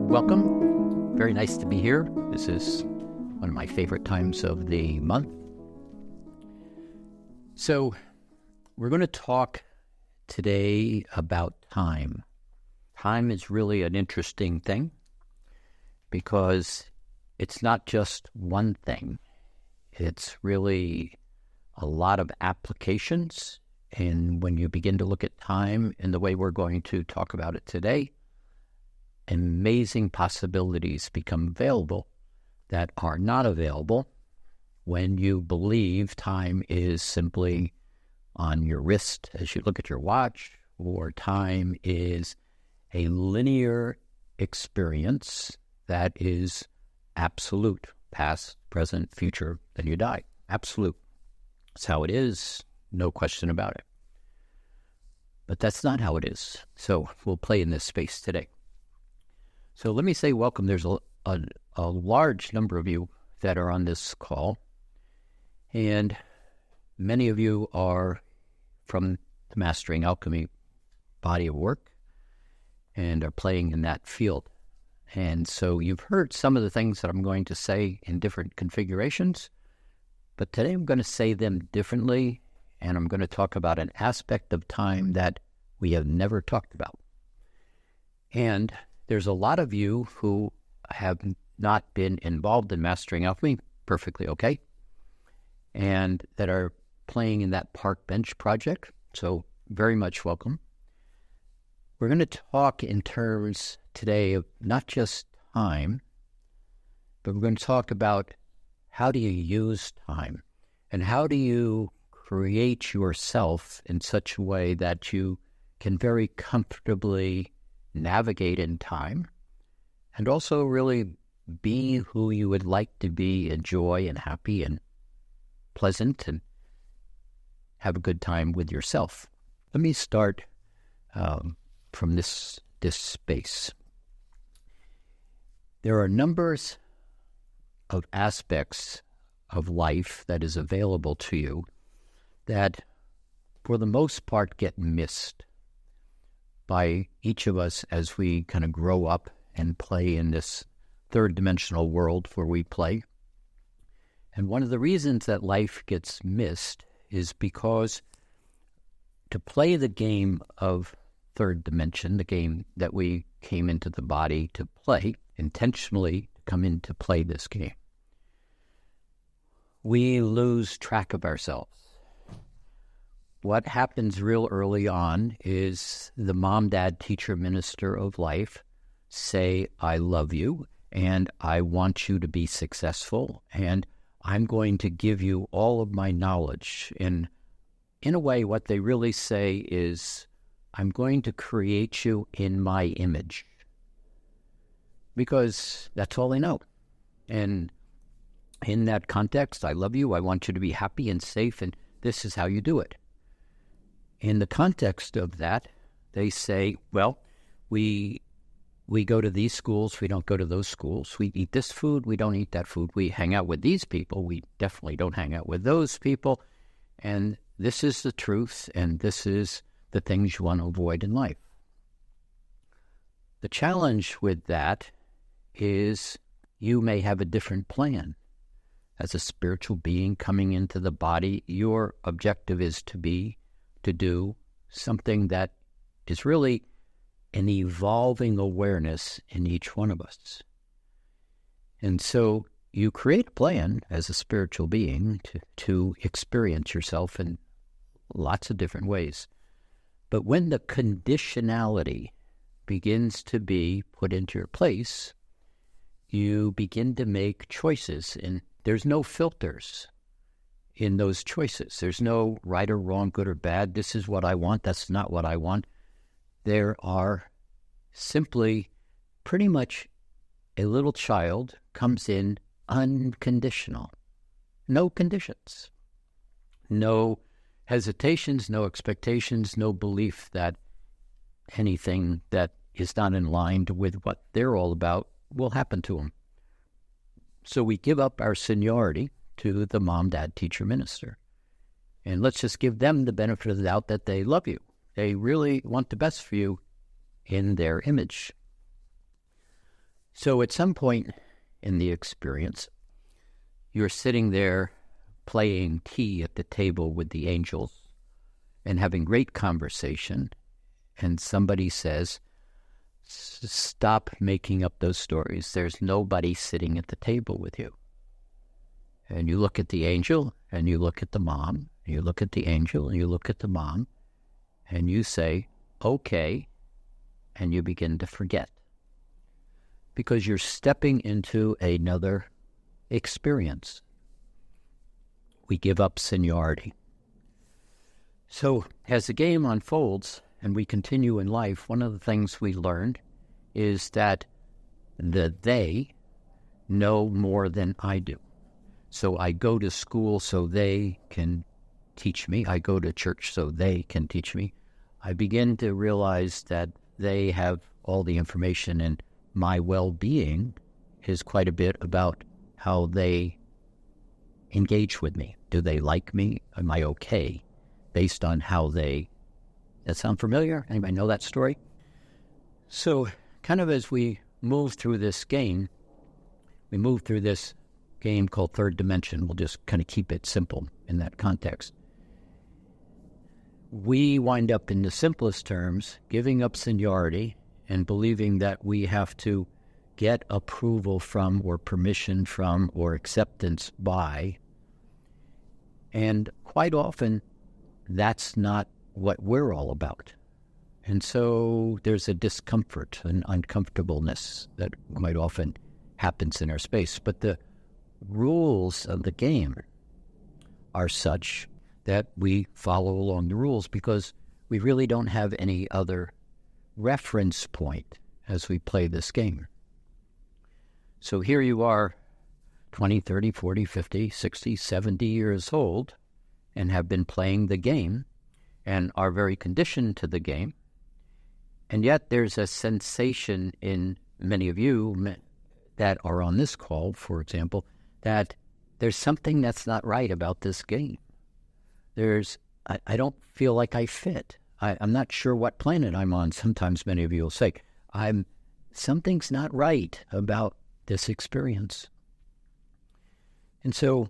welcome. Very nice to be here. This is one of my favorite times of the month. So we're going to talk today about time. Time is really an interesting thing because it's not just one thing. It's really a lot of applications. And when you begin to look at time in the way we're going to talk about it today, amazing possibilities become available that are not available when you believe time is simply on your wrist as you look at your watch, or time is a linear experience that is absolute, past, present, future, then you die. Absolute. That's how it is, no question about it. But that's not how it is. So we'll play in this space today. So let me say welcome. There's a large number of you that are on this call, and many of you are from the Mastering Alchemy body of work and are playing in that field. And so you've heard some of the things that I'm going to say in different configurations, but today I'm going to say them differently, and I'm going to talk about an aspect of time that we have never talked about. And there's a lot of you who have not been involved in Mastering Alchemy, perfectly okay, and that are playing in that park bench project, so very much welcome. We're going to talk in terms today of not just time, but we're going to talk about how do you use time, and how do you create yourself in such a way that you can very comfortably navigate in time, and also really be who you would like to be, enjoy and happy and pleasant, and have a good time with yourself. Let me start from this space. There are numbers of aspects of life that is available to you that, for the most part, get missed by each of us as we kind of grow up and play in this third dimensional world where we play. And one of the reasons that life gets missed is because to play the game of third dimension, the game that we came into the body to play, intentionally come in to play this game, we lose track of ourselves. What happens real early on is the mom, dad, teacher, minister of life say, I love you, and I want you to be successful, and I'm going to give you all of my knowledge. And in a way, what they really say is, I'm going to create you in my image. Because that's all they know. And in that context, I love you, I want you to be happy and safe, and this is how you do it. In the context of that, they say, well, we go to these schools, we don't go to those schools. We eat this food, we don't eat that food. We hang out with these people, we definitely don't hang out with those people. And this is the truth, and this is the things you want to avoid in life. The challenge with that is you may have a different plan. As a spiritual being coming into the body, your objective is to do something that is really an evolving awareness in each one of us. And so you create a plan as a spiritual being to experience yourself in lots of different ways. But when the conditionality begins to be put into your place, you begin to make choices, and there's no filters in those choices. There's no right or wrong, good or bad. This is what I want. That's not what I want. There are simply pretty much a little child comes in unconditional. No conditions. No hesitations, no expectations, no belief that anything that is not in line with what they're all about will happen to them. So we give up our seniority to the mom, dad, teacher, minister. And let's just give them the benefit of the doubt that they love you. They really want the best for you in their image. So at some point in the experience, you're sitting there playing tea at the table with the angels and having great conversation, and somebody says, stop making up those stories. There's nobody sitting at the table with you. And you look at the angel, and you look at the mom, and you look at the angel, and you look at the mom, and you say, okay, and you begin to forget. Because you're stepping into another experience. We give up seniority. So as the game unfolds and we continue in life, one of the things we learned is that they know more than I do. So I go to school so they can teach me. I go to church so they can teach me. I begin to realize that they have all the information, and my well-being is quite a bit about how they engage with me. Do they like me? Am I okay? Based on how they... That sound familiar? Anybody know that story? So kind of as we move through this game, we move through this game called Third Dimension. We'll just kind of keep it simple in that context. We wind up, in the simplest terms, giving up seniority and believing that we have to get approval from, or permission from, or acceptance by. And quite often, that's not what we're all about. And so there's a discomfort, an uncomfortableness that quite often happens in our space. But the rules of the game are such that we follow along the rules because we really don't have any other reference point as we play this game. So here you are, 20, 30, 40, 50, 60, 70 years old, and have been playing the game and are very conditioned to the game. And yet there's a sensation in many of you that are on this call, for example, that there's something that's not right about this game. I don't feel like I fit. I'm not sure what planet I'm on. Sometimes many of you will say, something's not right about this experience. And so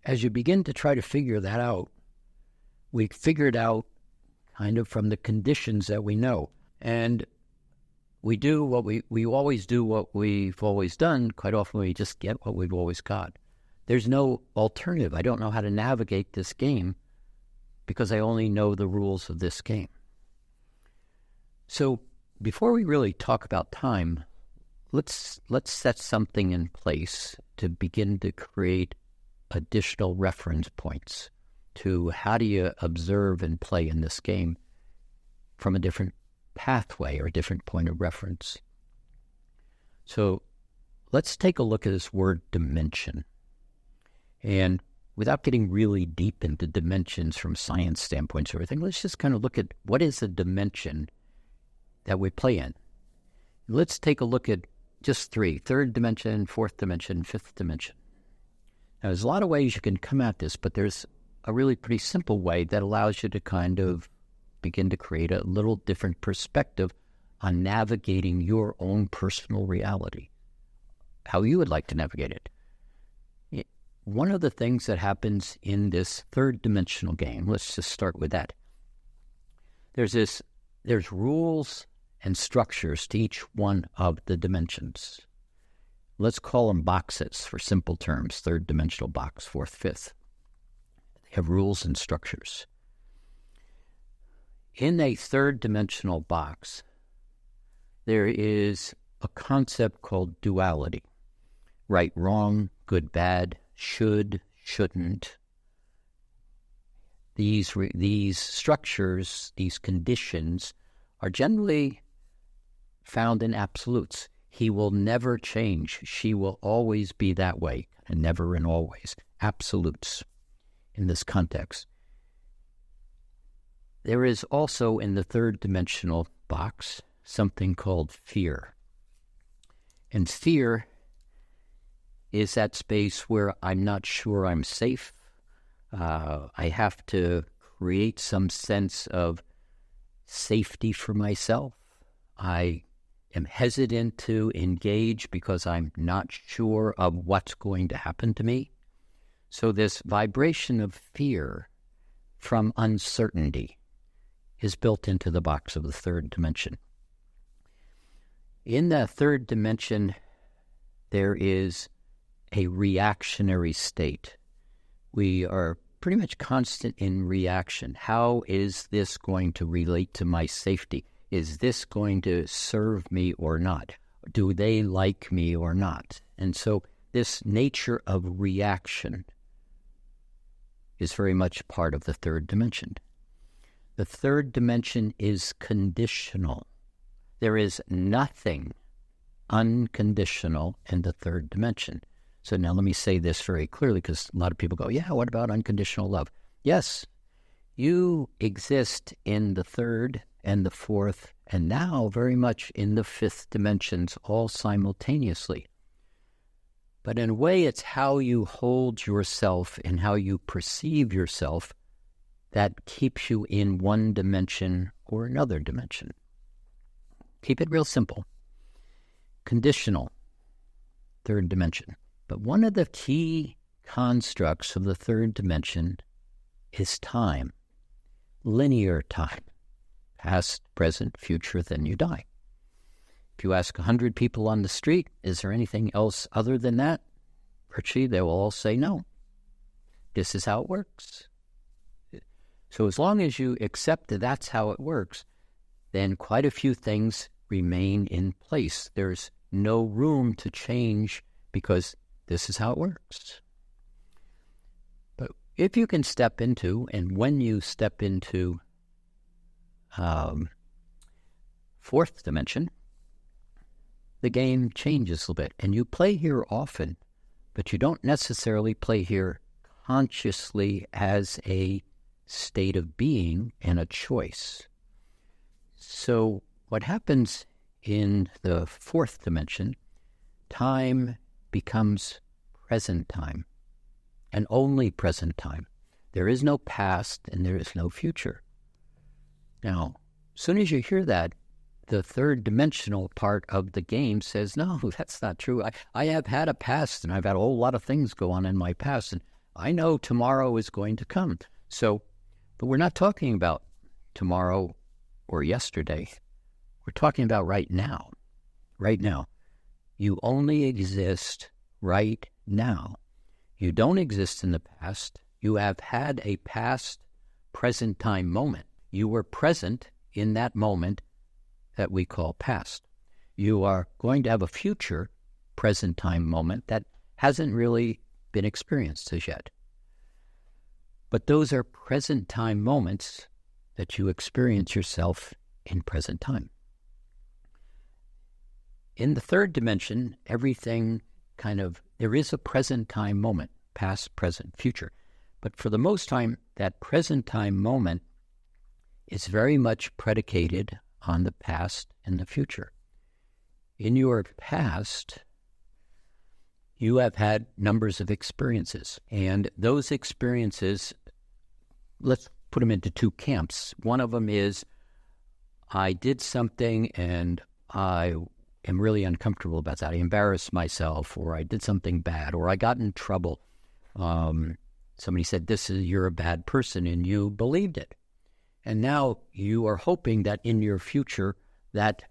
as you begin to try to figure that out, we figured out kind of from the conditions that we know. And we do what we always do what we've always done. Quite often we just get what we've always got. There's no alternative. I don't know how to navigate this game because I only know the rules of this game. So before we really talk about time, let's set something in place to begin to create additional reference points to how do you observe and play in this game from a different pathway or a different point of reference. So let's take a look at this word dimension. And without getting really deep into dimensions from science standpoints or everything, let's just kind of look at what is a dimension that we play in. Let's take a look at just three: third dimension, fourth dimension, fifth dimension. Now, there's a lot of ways you can come at this, but there's a really pretty simple way that allows you to kind of begin to create a little different perspective on navigating your own personal reality, how you would like to navigate it. One of the things that happens in this third dimensional game, let's just start with that. There's rules and structures to each one of the dimensions. Let's call them boxes for simple terms: third dimensional box, fourth, fifth. They have rules and structures. In a third dimensional box, there is a concept called duality: right, wrong, good, bad, should, shouldn't. These structures, these conditions, are generally found in absolutes. He will never change. She will always be that way, and never and always. Absolutes in this context. There is also in the third dimensional box something called fear. And fear is that space where I'm not sure I'm safe. I have to create some sense of safety for myself. I am hesitant to engage because I'm not sure of what's going to happen to me. So this vibration of fear from uncertainty is built into the box of the third dimension. In the third dimension, there is a reactionary state. We are pretty much constant in reaction. How is this going to relate to my safety? Is this going to serve me or not? Do they like me or not? And so this nature of reaction is very much part of the third dimension. The third dimension is conditional. There is nothing unconditional in the third dimension. So now let me say this very clearly, because a lot of people go, yeah, what about unconditional love? Yes, you exist in the third and the fourth, and now very much in the fifth dimensions, all simultaneously. But in a way, it's how you hold yourself and how you perceive yourself that keeps you in one dimension or another dimension. Keep it real simple. Conditional, third dimension. But one of the key constructs of the third dimension is time, linear time, past, present, future, then you die. If you ask 100 people on the street, is there anything else other than that? Virtually, they will all say no. This is how it works. So as long as you accept that that's how it works, then quite a few things remain in place. There's no room to change because this is how it works. But if you can step into, and when you step into fourth dimension, the game changes a little bit. And you play here often, but you don't necessarily play here consciously as a state of being and a choice. So what happens in the fourth dimension, time becomes present time, and only present time. There is no past and there is no future. Now, as soon as you hear that, the third dimensional part of the game says, no, that's not true. I have had a past, and I've had a whole lot of things go on in my past, and I know tomorrow is going to come. So, but we're not talking about tomorrow or yesterday. We're talking about right now. Right now. You only exist right now. You don't exist in the past. You have had a past, present time moment. You were present in that moment that we call past. You are going to have a future, present time moment that hasn't really been experienced as yet. But those are present time moments that you experience yourself in present time. In the third dimension, everything there is a present time moment, past, present, future. But for the most time, that present time moment is very much predicated on the past and the future. In your past, you have had numbers of experiences, and those experiences, let's put them into two camps. One of them is, I did something and I am really uncomfortable about that. I embarrassed myself, or I did something bad, or I got in trouble. Somebody said, you're a bad person, and you believed it. And now you are hoping that in your future that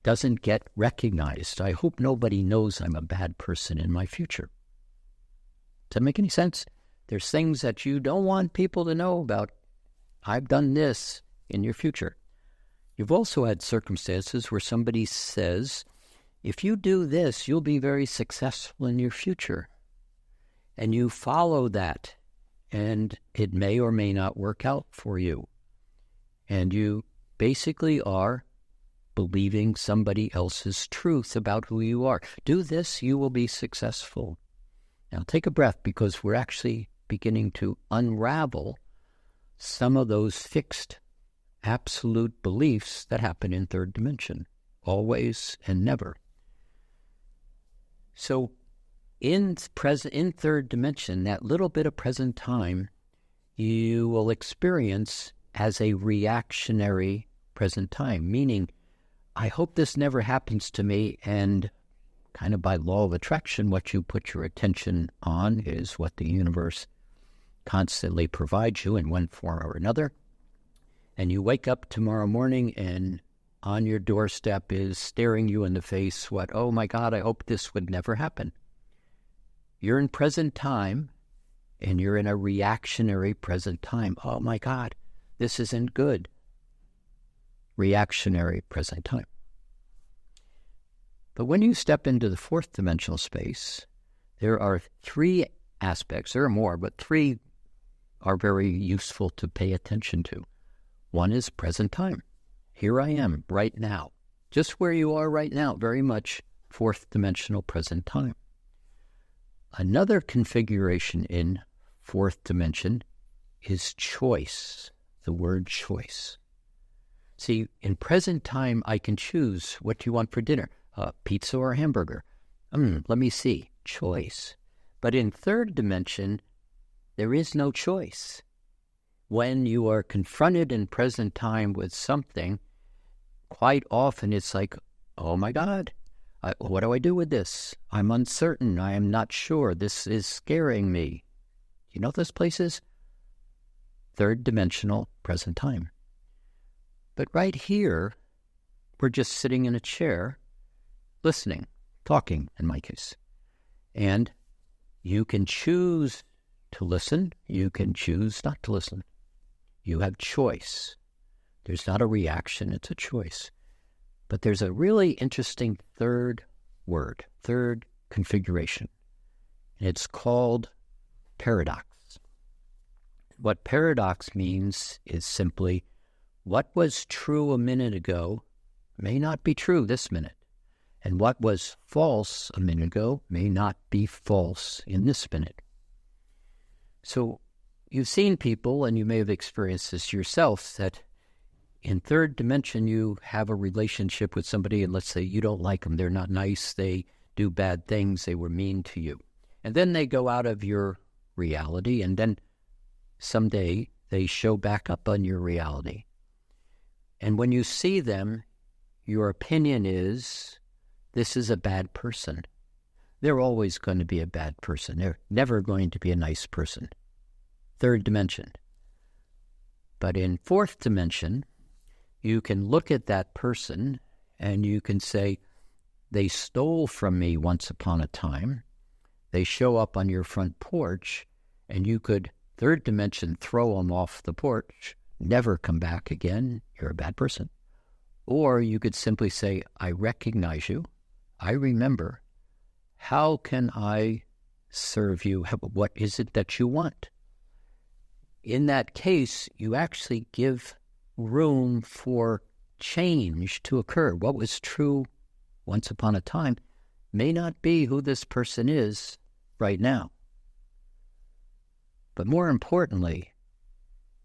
doesn't get recognized. I hope nobody knows I'm a bad person in my future. Does that make any sense? There's things that you don't want people to know about. I've done this in your future. You've also had circumstances where somebody says, if you do this, you'll be very successful in your future. And you follow that, and it may or may not work out for you. And you basically are believing somebody else's truth about who you are. Do this, you will be successful. Now take a breath, because we're actually beginning to unravel some of those fixed absolute beliefs that happen in third dimension, always and never. So in third dimension, that little bit of present time you will experience as a reactionary present time, meaning I hope this never happens to me. And kind of by law of attraction, what you put your attention on is what the universe constantly provides you in one form or another. And you wake up tomorrow morning and on your doorstep is staring you in the face what, oh my God, I hope this would never happen. You're in present time, and you're in a reactionary present time. Oh my God, this isn't good. Reactionary present time. But when you step into the fourth dimensional space, there are three aspects. There are more, but three are very useful to pay attention to. One is present time. Here I am right now, just where you are right now, very much fourth dimensional present time. Another configuration in fourth dimension is choice, the word choice. See, in present time, I can choose what do you want for dinner, pizza or hamburger. Let me see, choice. But in third dimension, there is no choice. When you are confronted in present time with something, quite often it's like, oh my God, what do I do with this? I'm uncertain. I am not sure. This is scaring me. You know those places? Third dimensional present time. But right here, we're just sitting in a chair, listening, talking in my case. And you can choose to listen. You can choose not to listen. You have choice. There's not a reaction, it's a choice. But there's a really interesting third word, third configuration. And it's called paradox. What paradox means is simply what was true a minute ago may not be true this minute. And what was false a minute ago may not be false in this minute. So you've seen people, and you may have experienced this yourself, that in third dimension you have a relationship with somebody, and let's say you don't like them, they're not nice, they do bad things, they were mean to you. And then they go out of your reality, and then someday they show back up on your reality. And when you see them, your opinion is, this is a bad person. They're always going to be a bad person. They're never going to be a nice person. Third dimension. But in fourth dimension, you can look at that person and you can say, they stole from me once upon a time. They show up on your front porch, and you could, third dimension, throw them off the porch, never come back again. You're a bad person. Or you could simply say, I recognize you. I remember. How can I serve you? What is it that you want? In that case, you actually give room for change to occur. What was true once upon a time may not be who this person is right now. But more importantly,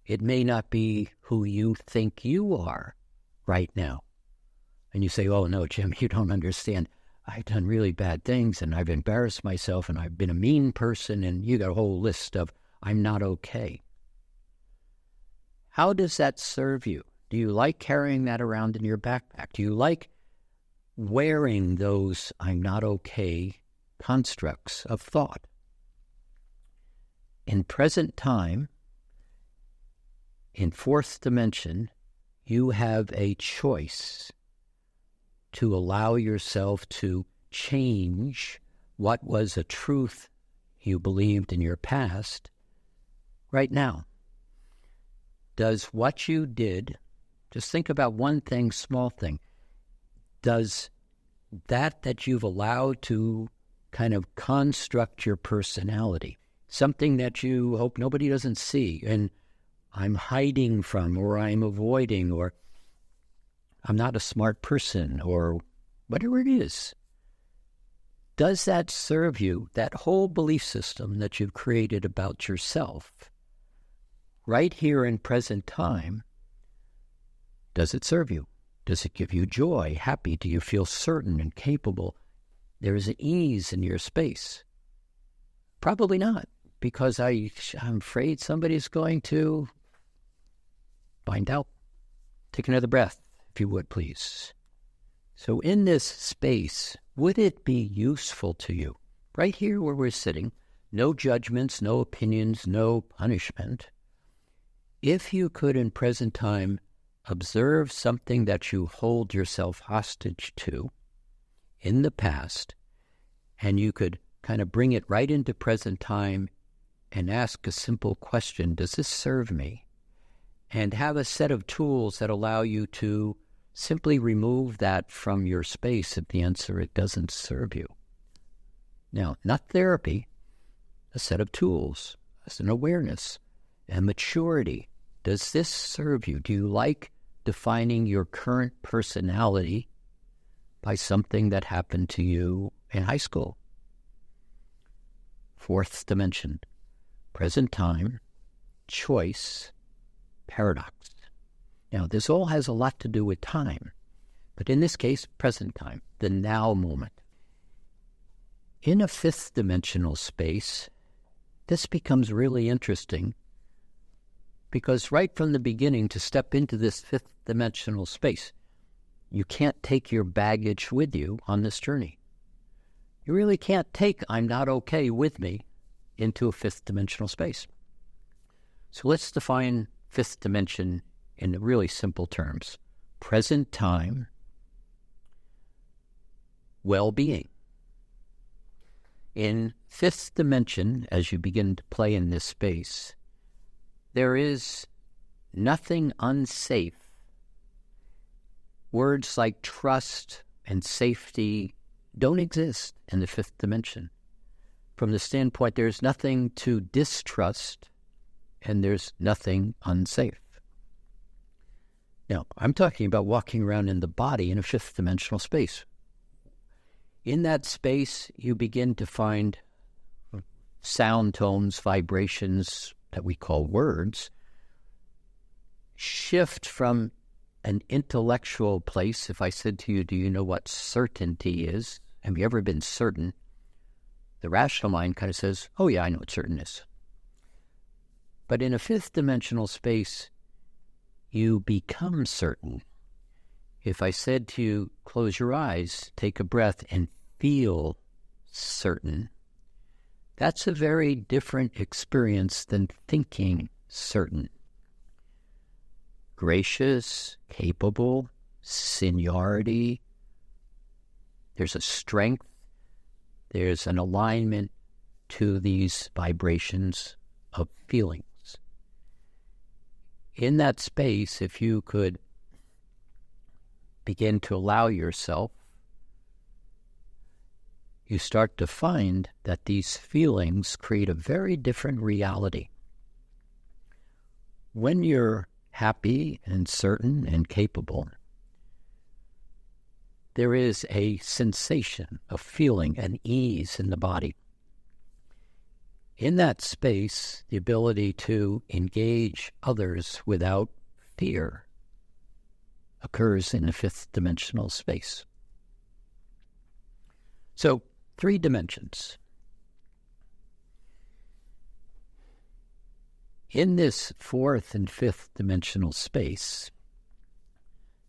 it may not be who you think you are right now. And you say, oh no, Jim, you don't understand. I've done really bad things, and I've embarrassed myself, and I've been a mean person, and you got a whole list of, I'm not okay. How does that serve you? Do you like carrying that around in your backpack? Do you like wearing those I'm not okay constructs of thought? In present time, in fourth dimension, you have a choice to allow yourself to change what was a truth you believed in your past right now. Does what you did, just think about one thing, small thing, does that you've allowed to kind of construct your personality, something that you hope nobody doesn't see, and I'm hiding from, or I'm avoiding, or I'm not a smart person, or whatever it is. Does that serve you, that whole belief system that you've created about yourself, right here in present time, does it serve you? Does it give you joy, happy? Do you feel certain and capable? There is an ease in your space. Probably not, because I'm afraid somebody's going to find out. Take another breath, if you would, please. So in this space, would it be useful to you, right here where we're sitting, no judgments, no opinions, no punishment, if you could in present time observe something that you hold yourself hostage to in the past, and you could kind of bring it right into present time and ask a simple question, does this serve me? And have a set of tools that allow you to simply remove that from your space if the answer, it doesn't serve you. Now, not therapy, a set of tools, as an awareness and maturity. Does this serve you? Do you like defining your current personality by something that happened to you in high school? Fourth dimension, present time, choice, paradox. Now, this all has a lot to do with time, but in this case, present time, the now moment. In a fifth dimensional space, this becomes really interesting because right from the beginning, to step into this fifth dimensional space, you can't take your baggage with you on this journey. You really can't take I'm not okay with me into a fifth dimensional space. So let's define fifth dimension in really simple terms. Present time, well-being. In fifth dimension, as you begin to play in this space, there is nothing unsafe. Words like trust and safety don't exist in the fifth dimension. From the standpoint, there's nothing to distrust and there's nothing unsafe. Now, I'm talking about walking around in the body in a fifth dimensional space. In that space, you begin to find sound tones, vibrations that we call words, shift from an intellectual place. If I said to you, do you know what certainty is? Have you ever been certain? The rational mind kind of says, oh yeah, I know what certain is. But in a fifth dimensional space, you become certain. If I said to you, close your eyes, take a breath, and feel certain, that's a very different experience than thinking certain. Gracious, capable, seniority, there's a strength, there's an alignment to these vibrations of feelings. In that space, if you could begin to allow yourself, you start to find that these feelings create a very different reality. When you're happy and certain and capable, there is a sensation, a feeling, an ease in the body. In that space, the ability to engage others without fear occurs in the fifth dimensional space. So, 3 dimensions. In this fourth and fifth dimensional space,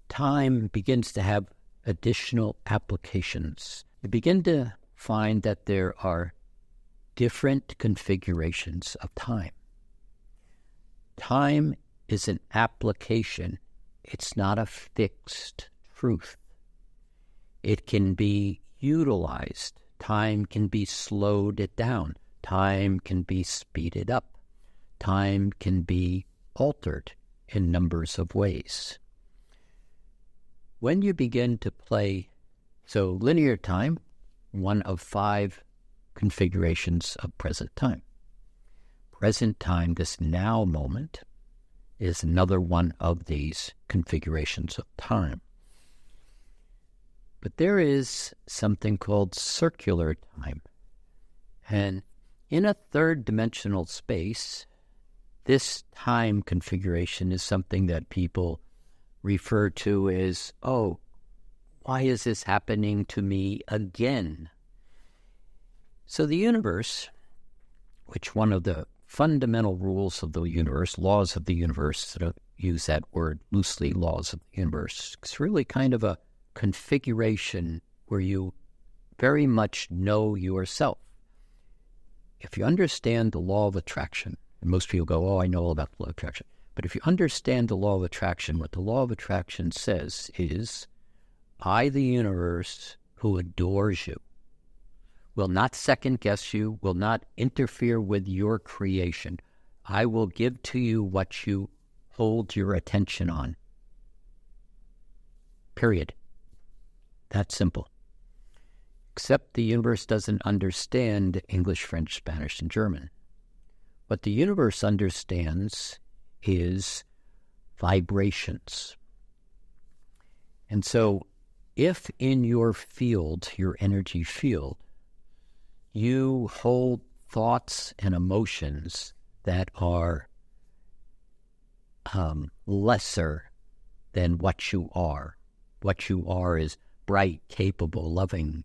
time begins to have additional applications. You begin to find that there are different configurations of time. Time is an application. It's not a fixed truth. It can be utilized. Time can be slowed it down. Time can be speeded up. Time can be altered in numbers of ways. When you begin to play, so linear time, one of 5 configurations of present time. Present time, this now moment, is another one of these configurations of time. But there is something called circular time. And in a third dimensional space, this time configuration is something that people refer to as, oh, why is this happening to me again? So the universe, which one of the fundamental rules of the universe, laws of the universe, sort of use that word loosely, laws of the universe, it's really kind of a configuration where you very much know yourself. If you understand the law of attraction, and most people go, oh, I know all about the law of attraction. But if you understand the law of attraction, what the law of attraction says is, I, the universe, who adores you, will not second guess you, will not interfere with your creation. I will give to you what you hold your attention on. Period. That's simple. Except the universe doesn't understand English, French, Spanish, and German. What the universe understands is vibrations. And so if in your field, your energy field, you hold thoughts and emotions that are lesser than what you are is bright, capable, loving.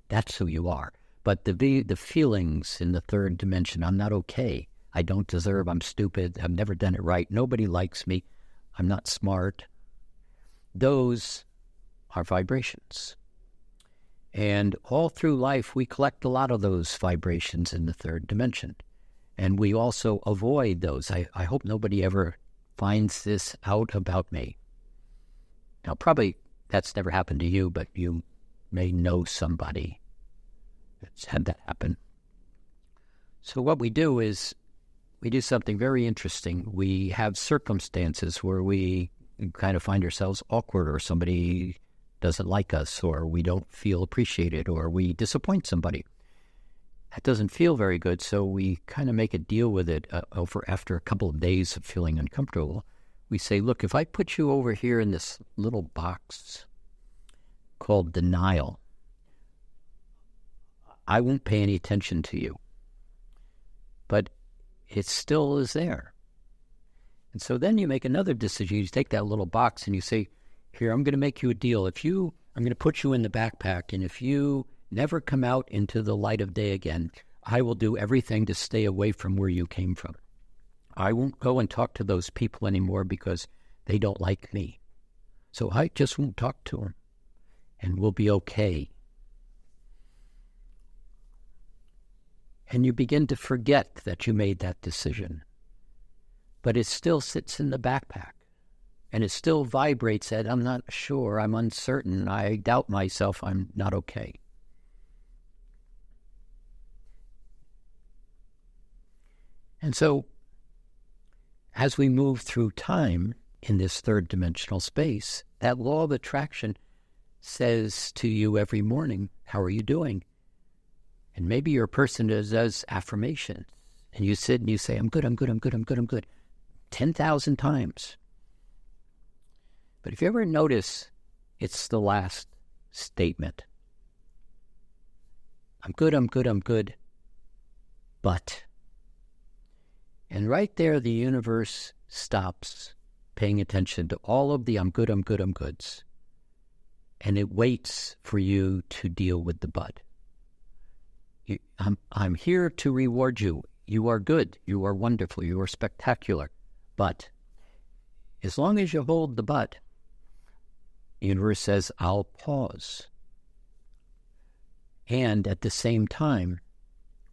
That's who you are. But the feelings in the third dimension, I'm not okay, I don't deserve, I'm stupid, I've never done it right, nobody likes me, I'm not smart, those are vibrations. And all through life, we collect a lot of those vibrations in the third dimension. And we also avoid those. I hope nobody ever finds this out about me. Now, probably that's never happened to you, but you may know somebody that's had that happen. So what we do is we do something very interesting. We have circumstances where we kind of find ourselves awkward, or somebody doesn't like us, or we don't feel appreciated, or we disappoint somebody. That doesn't feel very good, so we kind of make a deal with it after a couple of days of feeling uncomfortable. We say, look, if I put you over here in this little box called denial, I won't pay any attention to you. But it still is there. And so then you make another decision. You take that little box and you say, here, I'm going to make you a deal. I'm going to put you in the backpack, and if you never come out into the light of day again, I will do everything to stay away from where you came from. I won't go and talk to those people anymore because they don't like me. So I just won't talk to them, and we'll be okay. And you begin to forget that you made that decision. But it still sits in the backpack. And it still vibrates that I'm not sure, I'm uncertain, I doubt myself, I'm not okay. And so, as we move through time in this third dimensional space, that law of attraction says to you every morning, how are you doing? And maybe you're a person that does affirmations, and you sit and you say, I'm good, I'm good, I'm good, I'm good, I'm good, 10,000 times. But if you ever notice, it's the last statement. I'm good, I'm good, I'm good, but. And right there, the universe stops paying attention to all of the I'm good, I'm good, I'm goods. And it waits for you to deal with the but. I'm here to reward you. You are good, you are wonderful, you are spectacular. But as long as you hold the but, the universe says, I'll pause. And at the same time,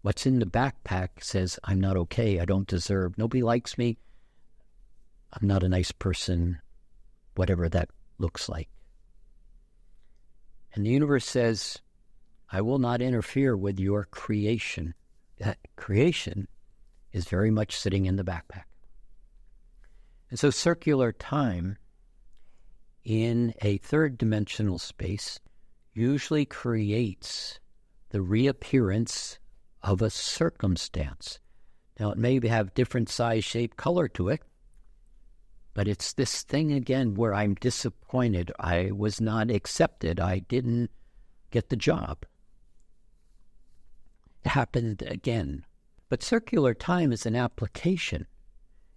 what's in the backpack says, I'm not okay, I don't deserve, nobody likes me, I'm not a nice person, whatever that looks like. And the universe says, I will not interfere with your creation. That creation is very much sitting in the backpack. And so circular time in a third dimensional space usually creates the reappearance of a circumstance. Now, it may have different size, shape, color to it, but it's this thing again where I'm disappointed. I was not accepted. I didn't get the job. It happened again. But circular time is an application.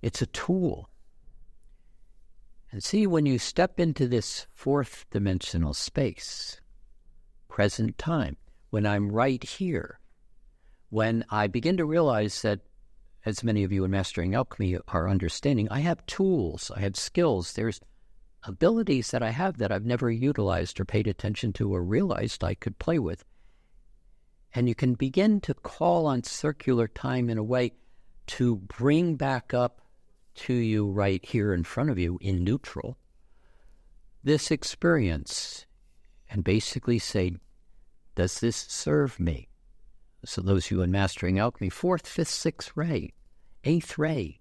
It's a tool. And see, when you step into this fourth dimensional space, present time, when I'm right here, when I begin to realize that, as many of you in Mastering Alchemy are understanding, I have tools, I have skills. There's abilities that I have that I've never utilized or paid attention to or realized I could play with. And you can begin to call on circular time in a way to bring back up to you right here in front of you in neutral this experience and basically say, does this serve me? So those of you in Mastering Alchemy, 4th, 5th, 6th ray, 8th ray,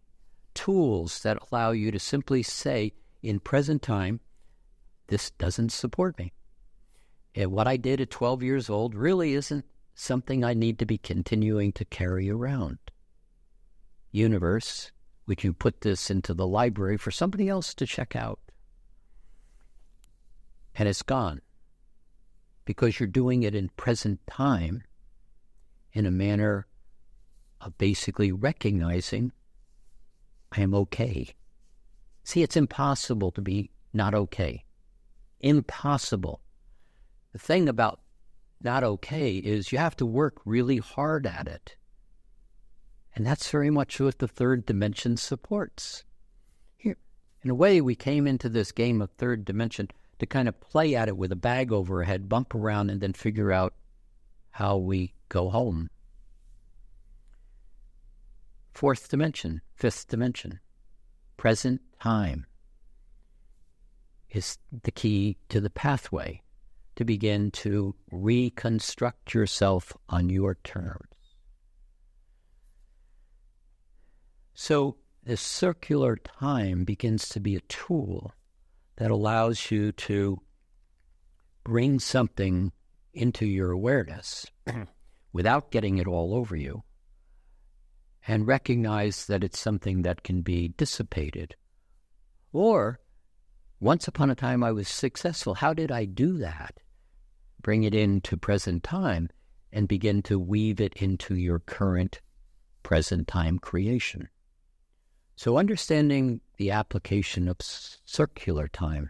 tools that allow you to simply say, in present time, this doesn't support me. And what I did at 12 years old really isn't something I need to be continuing to carry around. Universe, would you put this into the library for somebody else to check out? And it's gone. Because you're doing it in present time in a manner of basically recognizing I am okay. See, it's impossible to be not okay. Impossible. The thing about not okay is you have to work really hard at it. And that's very much what the third dimension supports. Here, in a way, we came into this game of third dimension to kind of play at it with a bag over our head, bump around, and then figure out how we go home. 4th dimension, 5th dimension, present time is the key to the pathway to begin to reconstruct yourself on your terms. So this circular time begins to be a tool that allows you to bring something into your awareness without getting it all over you and recognize that it's something that can be dissipated. Or, once upon a time I was successful. How did I do that? Bring it into present time and begin to weave it into your current present time creation. So understanding the application of circular time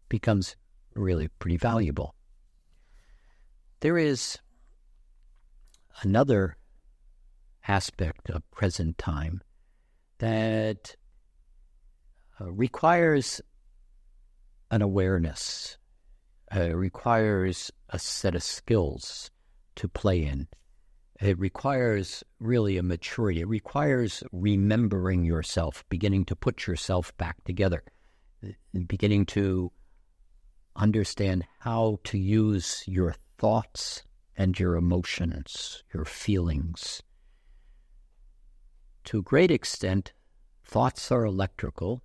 becomes really pretty valuable. There is another aspect of present time that requires an awareness, requires a set of skills to play in. It requires really a maturity. It requires remembering yourself, beginning to put yourself back together, beginning to understand how to use your thoughts and your emotions, your feelings. To a great extent, thoughts are electrical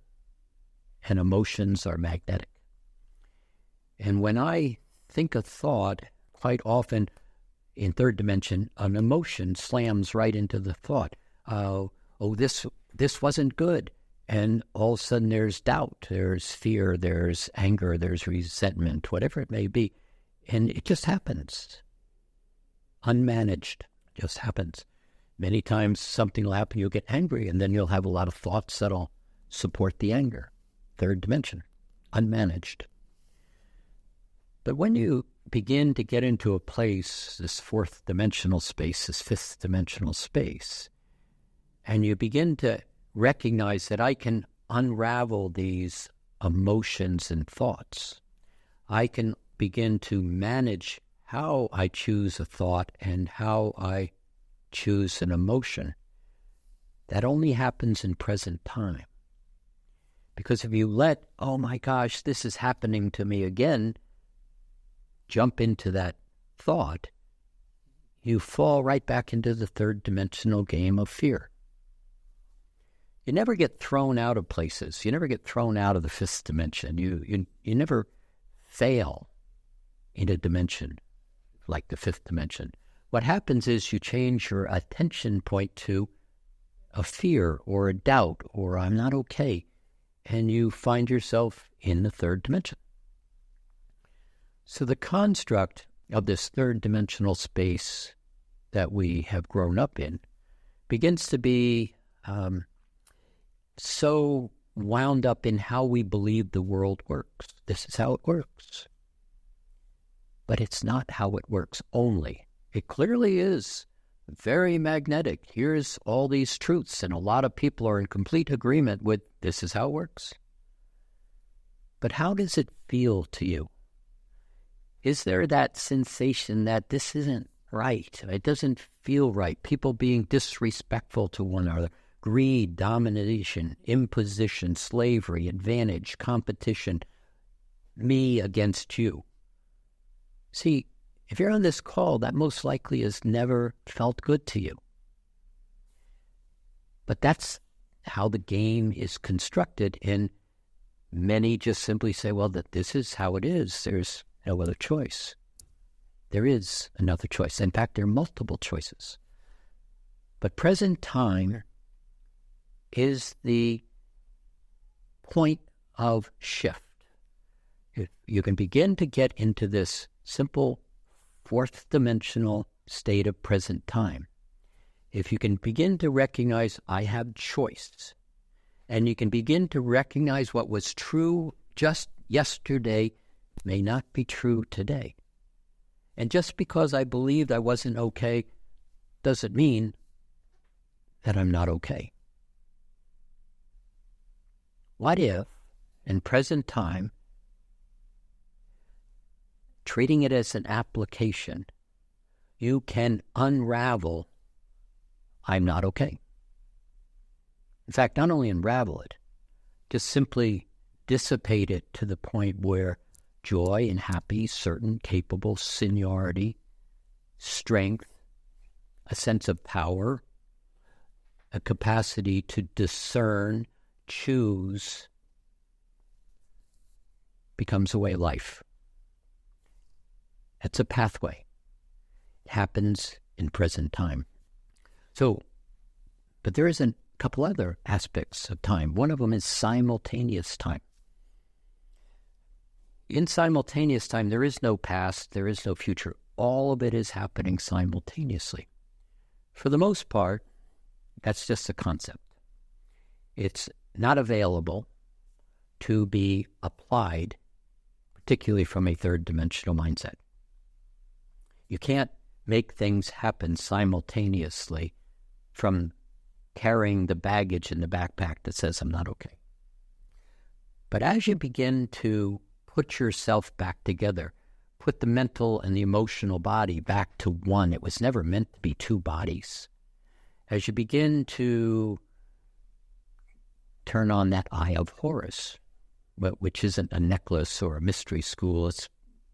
and emotions are magnetic. And when I think a thought, quite often in third dimension, an emotion slams right into the thought. This wasn't good. And all of a sudden there's doubt, there's fear, there's anger, there's resentment, whatever it may be. And it just happens. Unmanaged, just happens. Many times something will happen, you'll get angry, and then you'll have a lot of thoughts that'll support the anger. Third dimension, unmanaged. But when you begin to get into a place, this 4th dimensional space, this 5th dimensional space, and you begin to recognize that I can unravel these emotions and thoughts. I can begin to manage how I choose a thought and how I choose an emotion. That only happens in present time. Because if you let, oh my gosh, this is happening to me again, jump into that thought, you fall right back into the third dimensional game of fear. You never get thrown out of places. You never get thrown out of the 5th dimension. You never fail in a dimension like the 5th dimension. What happens is you change your attention point to a fear or a doubt or I'm not okay, and you find yourself in the third dimension. So the construct of this third dimensional space that we have grown up in begins to be so wound up in how we believe the world works. This is how it works. But it's not how it works only. It clearly is very magnetic. Here's all these truths, and a lot of people are in complete agreement with this is how it works. But how does it feel to you? Is there that sensation that this isn't right? It doesn't feel right. People being disrespectful to one another. Greed, domination, imposition, slavery, advantage, competition. Me against you. See, if you're on this call, that most likely has never felt good to you. But that's how the game is constructed, and many just simply say, well, that this is how it is. There's no other choice. There is another choice. In fact, there are multiple choices. But present time is the point of shift. If you can begin to get into this simple fourth dimensional state of present time. If you can begin to recognize I have choice, and you can begin to recognize what was true just yesterday may not be true today. And just because I believed I wasn't okay doesn't mean that I'm not okay. What if, in present time, treating it as an application, you can unravel I'm not okay? In fact, not only unravel it, just simply dissipate it to the point where joy and happy, certain, capable, seniority, strength, a sense of power, a capacity to discern, choose, becomes a way of life. It's a pathway. It happens in present time. So, but there is a couple other aspects of time. One of them is simultaneous time. In simultaneous time, there is no past, there is no future. All of it is happening simultaneously. For the most part, that's just a concept. It's not available to be applied, particularly from a third dimensional mindset. You can't make things happen simultaneously from carrying the baggage in the backpack that says I'm not okay. But as you begin to put yourself back together, put the mental and the emotional body back to one, it was never meant to be two bodies. As you begin to turn on that eye of Horus, which isn't a necklace or a mystery school, it's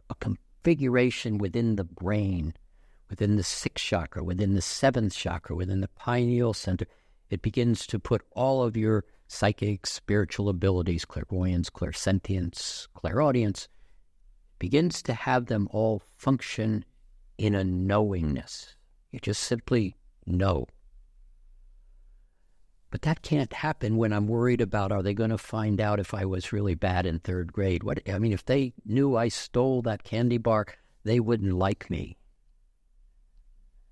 a configuration within the brain, within the sixth chakra, within the seventh chakra, within the pineal center. It begins to put all of your psychic, spiritual abilities, clairvoyance, clairsentience, clairaudience, begins to have them all function in a knowingness. You just simply know. But that can't happen when I'm worried about, are they going to find out if I was really bad in third grade? If they knew I stole that candy bar, they wouldn't like me.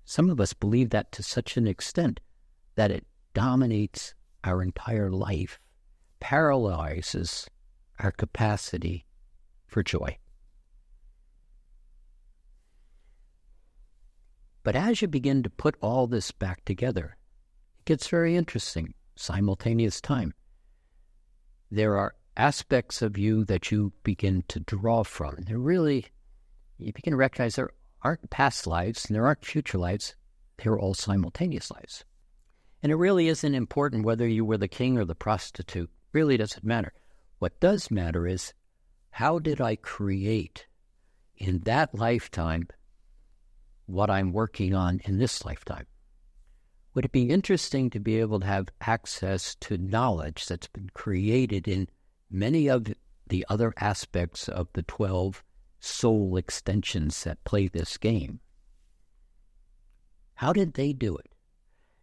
Some of us believe that to such an extent that it dominates our entire life, paralyzes our capacity for joy. But as you begin to put all this back together, it gets very interesting. Simultaneous time. There are aspects of you that you begin to draw from. You begin to recognize there aren't past lives and there aren't future lives. They're all simultaneous lives. And it really isn't important whether you were the king or the prostitute. It really doesn't matter. What does matter is, how did I create in that lifetime what I'm working on in this lifetime? Would it be interesting to be able to have access to knowledge that's been created in many of the other aspects of the 12 soul extensions that play this game? How did they do it?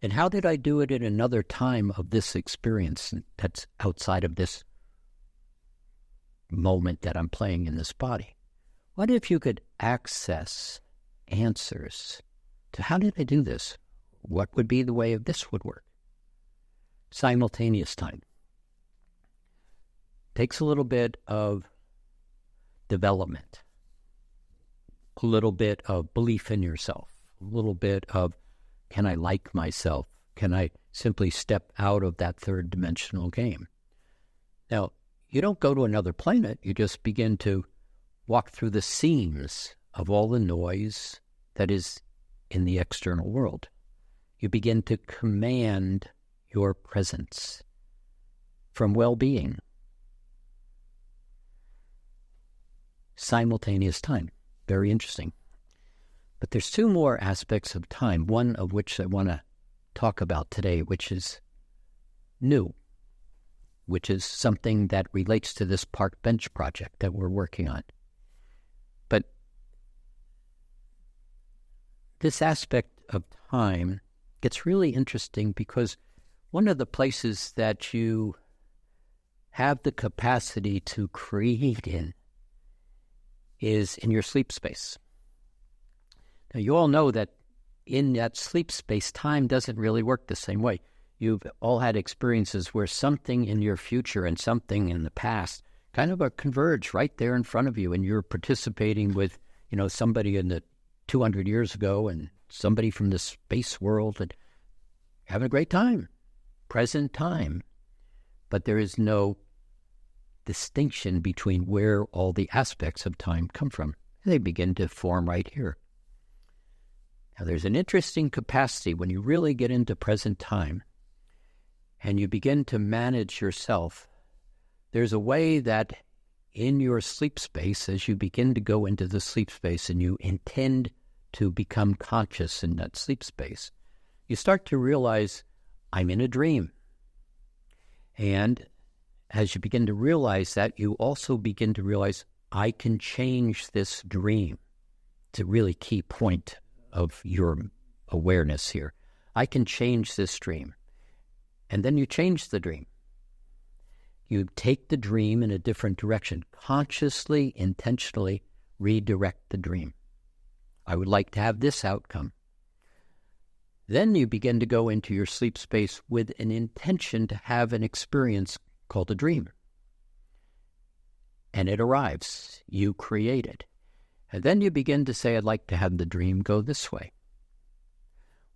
And how did I do it at another time of this experience that's outside of this moment that I'm playing in this body? What if you could access answers to how did I do this? What would be the way of this would work? Simultaneous time. Takes a little bit of development, a little bit of belief in yourself, a little bit of, can I like myself? Can I simply step out of that third dimensional game? Now, you don't go to another planet. You just begin to walk through the seams of all the noise that is in the external world. You begin to command your presence from well-being. Simultaneous time. Very interesting. But there's two more aspects of time, one of which I want to talk about today, which is new, which is something that relates to this park bench project that we're working on. But this aspect of time gets really interesting because one of the places that you have the capacity to create in is in your sleep space. Now, you all know that in that sleep space, time doesn't really work the same way. You've all had experiences where something in your future and something in the past kind of converge right there in front of you, and you're participating with, somebody in the 200 years ago and somebody from the space world and having a great time, present time. But there is no distinction between where all the aspects of time come from. They begin to form right here. Now, there's an interesting capacity when you really get into present time and you begin to manage yourself. There's a way that in your sleep space, as you begin to go into the sleep space and you intend to become conscious in that sleep space, you start to realize, I'm in a dream. And as you begin to realize that, you also begin to realize, I can change this dream. It's a really key point of your awareness here. I can change this dream. And then you change the dream. You take the dream in a different direction. Consciously, intentionally redirect the dream. I would like to have this outcome. Then you begin to go into your sleep space with an intention to have an experience called a dream. And it arrives. You create it. And then you begin to say, I'd like to have the dream go this way.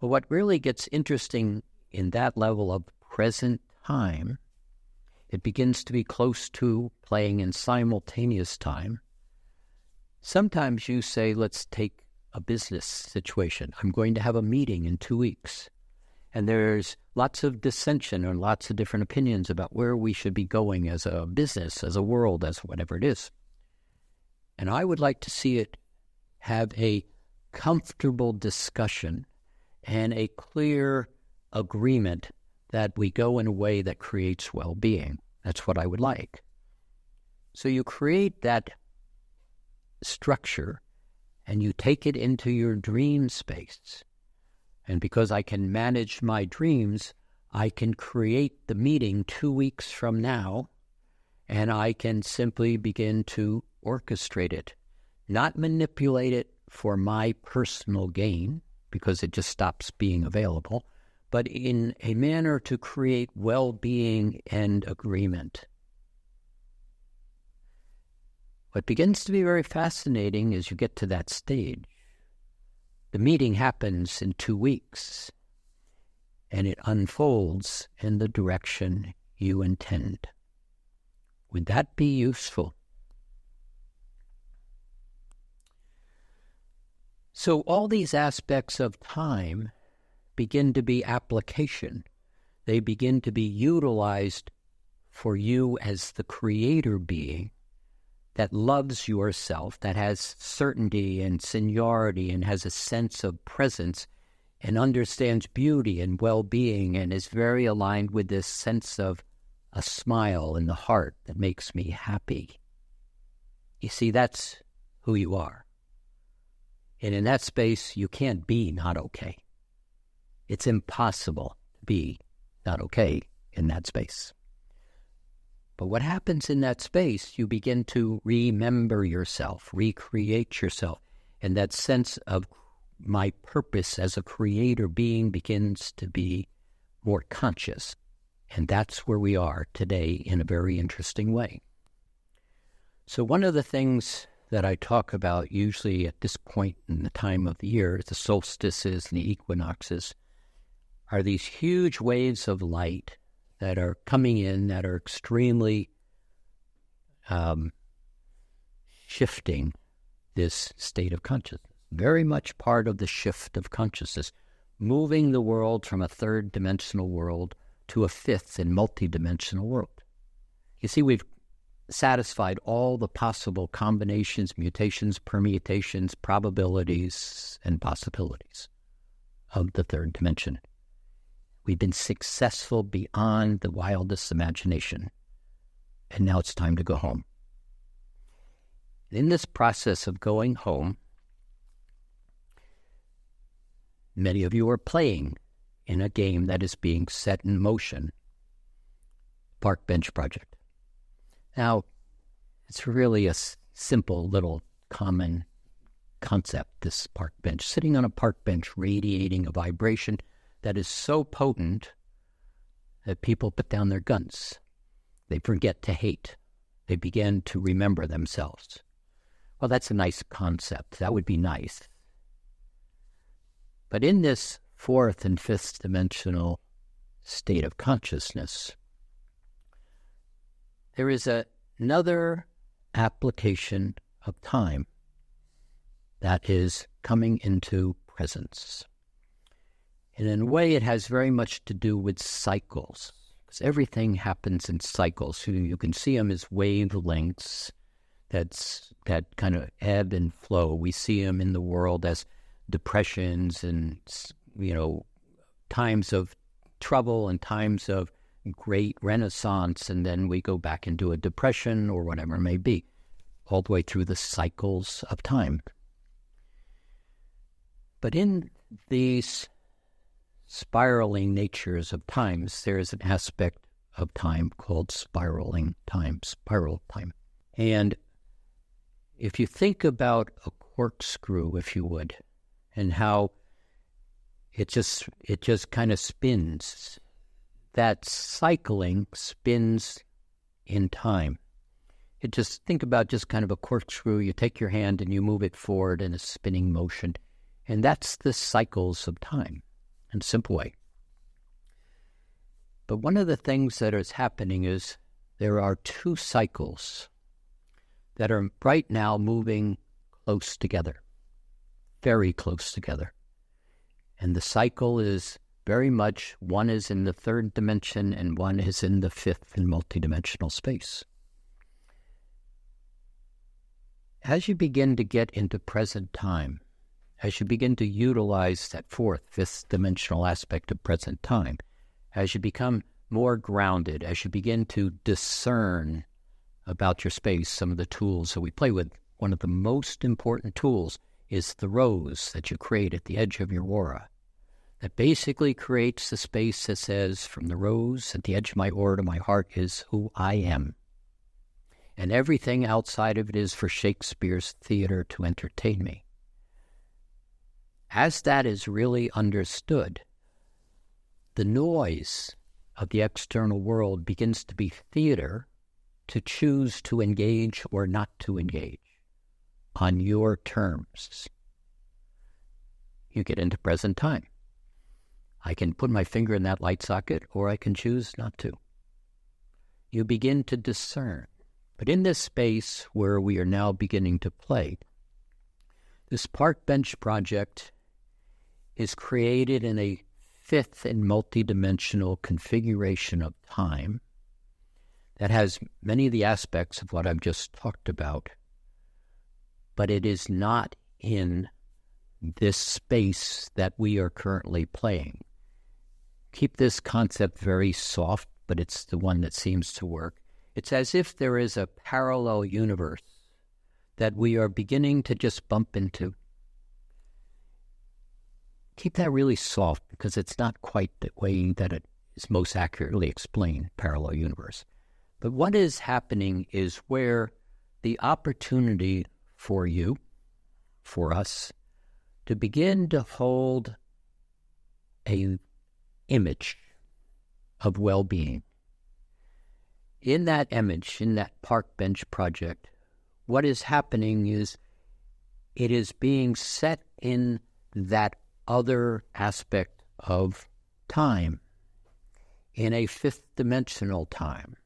Well, what really gets interesting in that level of present time, it begins to be close to playing in simultaneous time. Sometimes you say, let's take a business situation. I'm going to have a meeting in 2 weeks. And there's lots of dissension and lots of different opinions about where we should be going as a business, as a world, as whatever it is. And I would like to see it have a comfortable discussion and a clear agreement that we go in a way that creates well-being. That's what I would like. So you create that structure and you take it into your dream space. And because I can manage my dreams, I can create the meeting 2 weeks from now, and I can simply begin to orchestrate it, not manipulate it for my personal gain, because it just stops being available, but in a manner to create well-being and agreement. What begins to be very fascinating as you get to that stage, the meeting happens in 2 weeks, and it unfolds in the direction you intend. Would that be useful? So all these aspects of time begin to be application. They begin to be utilized for you as the creator being that loves yourself, that has certainty and seniority and has a sense of presence and understands beauty and well-being and is very aligned with this sense of a smile in the heart that makes me happy. You see, that's who you are. And in that space, you can't be not okay. It's impossible to be not okay in that space. But what happens in that space, you begin to remember yourself, recreate yourself, and that sense of my purpose as a creator being begins to be more conscious. And that's where we are today in a very interesting way. So one of the things that I talk about usually at this point in the time of the year, the solstices and the equinoxes, are these huge waves of light that are coming in that are extremely shifting this state of consciousness. Very much part of the shift of consciousness, moving the world from a third-dimensional world to a fifth and multi-dimensional world. You see, we've satisfied all the possible combinations, mutations, permutations, probabilities, and possibilities of the third dimension. We've been successful beyond the wildest imagination, and now it's time to go home. In this process of going home, many of you are playing in a game that is being set in motion, Park Bench Project. Now, it's really a simple little common concept, this park bench. Sitting on a park bench radiating a vibration that is so potent that people put down their guns. They forget to hate. They begin to remember themselves. Well, that's a nice concept. That would be nice. But in this fourth and fifth dimensional state of consciousness, there is another application of time that is coming into presence. And in a way, it has very much to do with cycles, because everything happens in cycles. You can see them as wavelengths that kind of ebb and flow. We see them in the world as depressions and, times of trouble and times of great renaissance, and then we go back into a depression or whatever it may be, all the way through the cycles of time. But in these spiraling natures of times, there is an aspect of time called spiraling time, spiral time. And if you think about a corkscrew, if you would, and how it just kind of spins, that cycling spins in time. Think about just kind of a corkscrew. You take your hand and you move it forward in a spinning motion. And that's the cycles of time, in a simple way. But one of the things that is happening is there are two cycles that are right now moving close together, very close together. And the cycle is very much, one is in the third dimension and one is in the fifth and multidimensional space. As you begin to get into present time, as you begin to utilize that fourth, fifth dimensional aspect of present time, as you become more grounded, as you begin to discern about your space, some of the tools that we play with, one of the most important tools is the rose that you create at the edge of your aura. That basically creates the space that says, from the rose at the edge of my aura to my heart is who I am. And everything outside of it is for Shakespeare's theater to entertain me. As that is really understood, the noise of the external world begins to be theater to choose to engage or not to engage on your terms. You get into present time. I can put my finger in that light socket, or I can choose not to. You begin to discern. But in this space where we are now beginning to play, this park bench project is created in a fifth and multidimensional configuration of time that has many of the aspects of what I've just talked about, but it is not in this space that we are currently playing. Keep this concept very soft, but it's the one that seems to work. It's as if there is a parallel universe that we are beginning to just bump into. Keep that really soft, because it's not quite the way that it is most accurately explained, parallel universe. But what is happening is where the opportunity for you, for us, to begin to hold an image of well-being. In that image, in that park bench project, what is happening is it is being set in that other aspect of time, in a fifth dimensional time.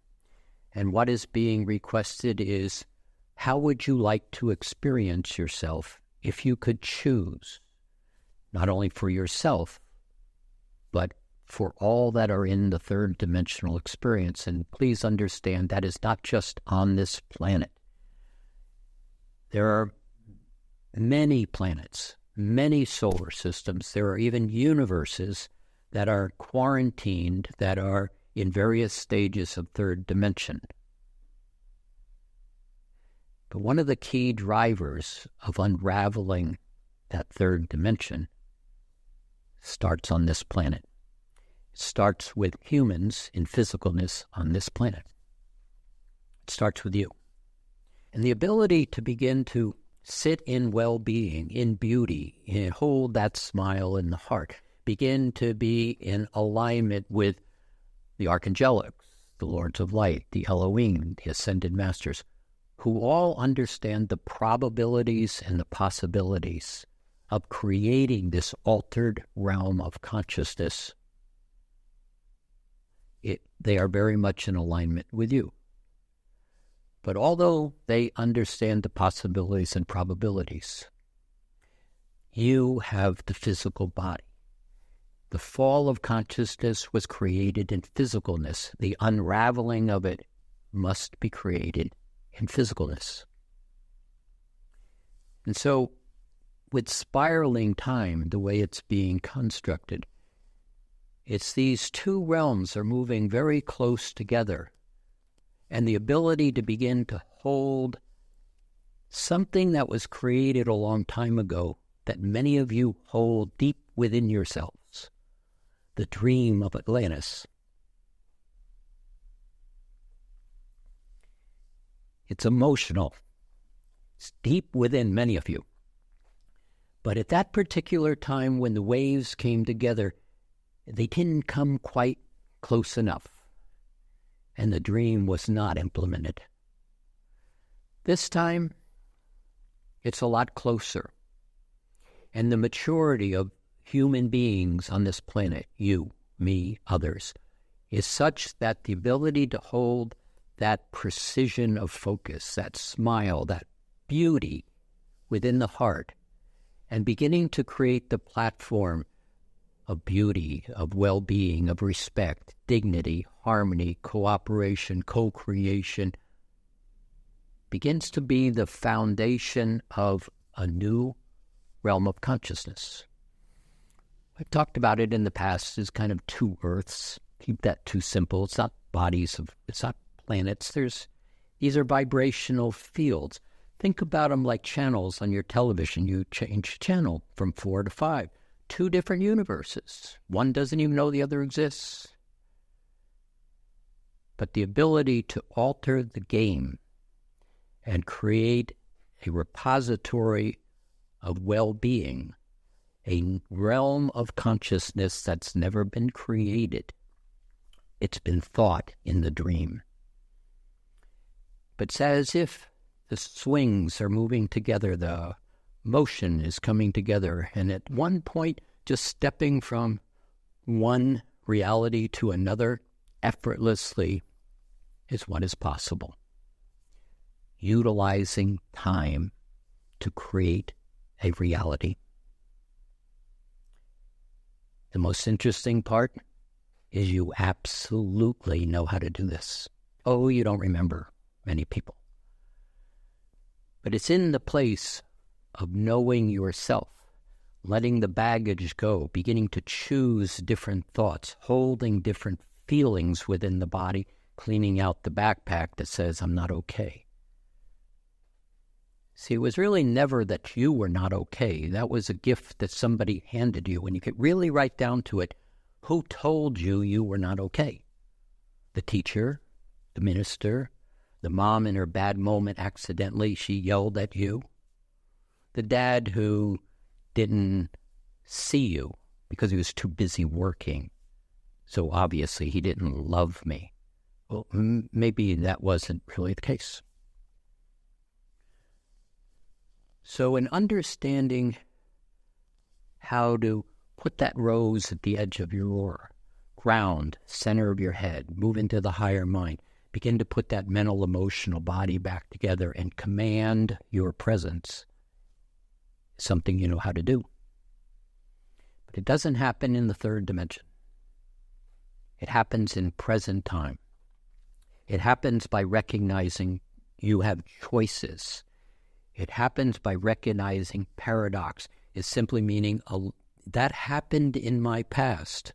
And what is being requested is, how would you like to experience yourself if you could choose, not only for yourself, but for all that are in the third dimensional experience? And please understand that is not just on this planet. There are many planets, many solar systems. There are even universes that are quarantined, that are in various stages of third dimension. But one of the key drivers of unraveling that third dimension starts on this planet. It starts with humans in physicalness on this planet. It starts with you. And the ability to begin to sit in well-being, in beauty, and hold that smile in the heart, begin to be in alignment with the archangelics, the lords of light, the Elohim, the ascended masters, who all understand the probabilities and the possibilities of creating this altered realm of consciousness. They are very much in alignment with you. But although they understand the possibilities and probabilities, you have the physical body. The fall of consciousness was created in physicalness. The unraveling of it must be created in physicalness. And so, with spiraling time, the way it's being constructed, it's these two realms are moving very close together. And the ability to begin to hold something that was created a long time ago that many of you hold deep within yourselves, the dream of Atlantis. It's emotional. It's deep within many of you. But at that particular time when the waves came together, they didn't come quite close enough, and the dream was not implemented. This time, it's a lot closer. And the maturity of human beings on this planet, you, me, others, is such that the ability to hold that precision of focus, that smile, that beauty within the heart, and beginning to create the platform of beauty, of well-being, of respect, dignity, harmony, cooperation, co-creation, begins to be the foundation of a new realm of consciousness. I've talked about it in the past as kind of two Earths. Keep that too simple. It's not bodies, it's not planets. These are vibrational fields. Think about them like channels on your television. You change channel from 4 to 5. Two different universes. One doesn't even know the other exists. But the ability to alter the game and create a repository of well-being, a realm of consciousness that's never been created. It's been thought in the dream. But it's as if the swings are moving together, the motion is coming together, and at one point, just stepping from one reality to another effortlessly is what is possible. Utilizing time to create a reality. The most interesting part is you absolutely know how to do this. Oh, you don't remember many people. But it's in the place of knowing yourself, letting the baggage go, beginning to choose different thoughts, holding different feelings within the body, cleaning out the backpack that says, I'm not okay. See, it was really never that you were not okay. That was a gift that somebody handed you. When you get really right down to it, who told you you were not okay? The teacher, the minister, the mom in her bad moment accidentally, she yelled at you. The dad who didn't see you because he was too busy working. So obviously he didn't love me. Well, maybe that wasn't really the case. So in understanding how to put that rose at the edge of your aura, ground, center of your head, move into the higher mind, begin to put that mental, emotional body back together and command your presence, something you know how to do. But it doesn't happen in the third dimension. It happens in present time. It happens by recognizing you have choices. It happens by recognizing paradox is simply meaning that happened in my past,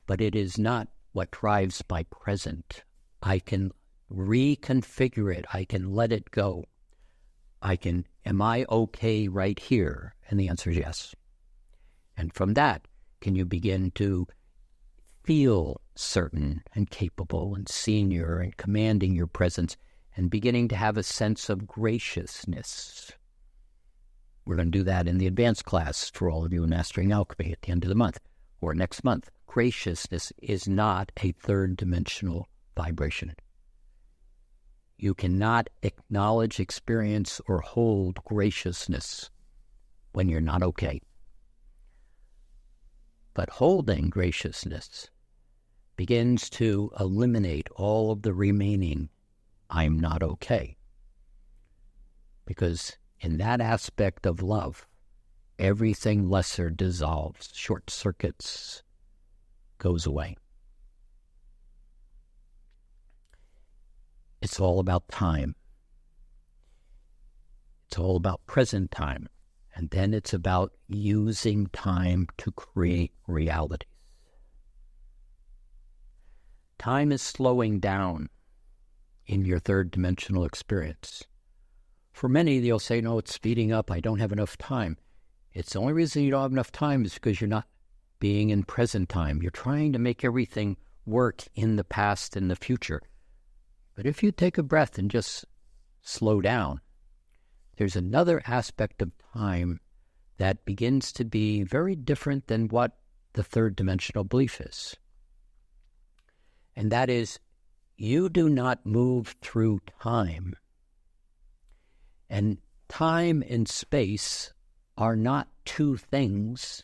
but it is not what drives my present. I can reconfigure it. I can let it go. Am I okay right here? And the answer is yes. And from that, can you begin to feel certain and capable and senior and commanding your presence and beginning to have a sense of graciousness. We're going to do that in the advanced class for all of you in Mastering Alchemy at the end of the month or next month. Graciousness is not a third-dimensional vibration. You cannot acknowledge, experience, or hold graciousness when you're not okay. But holding graciousness begins to eliminate all of the remaining I'm not okay. Because in that aspect of love, everything lesser dissolves, short circuits, goes away. It's all about time. It's all about present time. And then it's about using time to create realities. Time is slowing down in your third dimensional experience. For many, they'll say, no, it's speeding up. I don't have enough time. It's the only reason you don't have enough time is because you're not being in present time. You're trying to make everything work in the past and the future. But if you take a breath and just slow down, there's another aspect of time that begins to be very different than what the third dimensional belief is. And that is, you do not move through time. And time and space are not two things,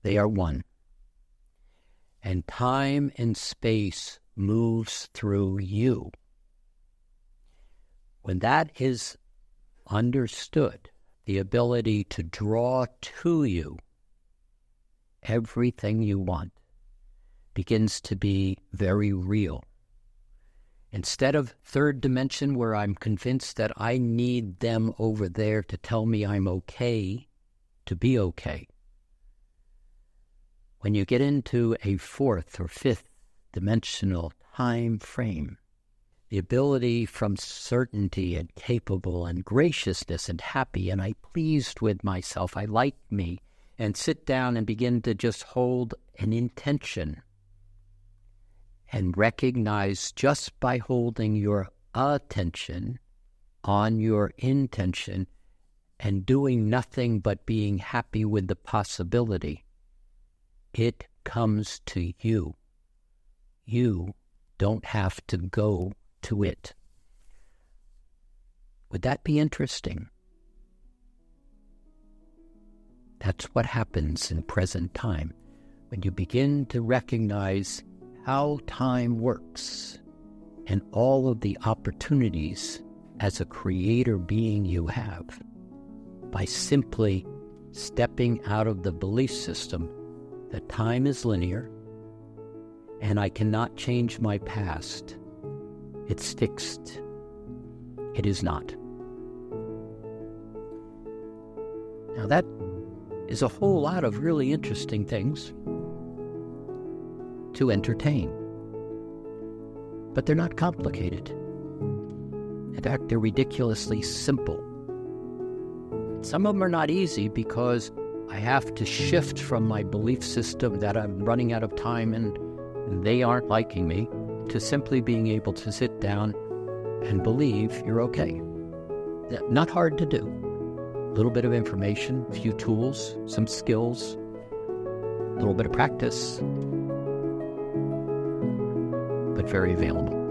they are one. And time and space moves through you. When that is understood, the ability to draw to you everything you want begins to be very real. Instead of third dimension where I'm convinced that I need them over there to tell me I'm okay, to be okay. When you get into a fourth or fifth dimensional time frame, the ability from certainty and capable and graciousness and happy and I pleased with myself, I like me, and sit down and begin to just hold an intention and recognize just by holding your attention on your intention and doing nothing but being happy with the possibility, it comes to you. You don't have to go to it. Would that be interesting? That's what happens in present time when you begin to recognize how time works and all of the opportunities as a creator being you have by simply stepping out of the belief system that time is linear and I cannot change my past. It's fixed. It is not. Now that is a whole lot of really interesting things to entertain. But they're not complicated. In fact, they're ridiculously simple. Some of them are not easy because I have to shift from my belief system that I'm running out of time and they aren't liking me to simply being able to sit down and believe you're okay. Not hard to do. A little bit of information, a few tools, some skills, a little bit of practice, but very available.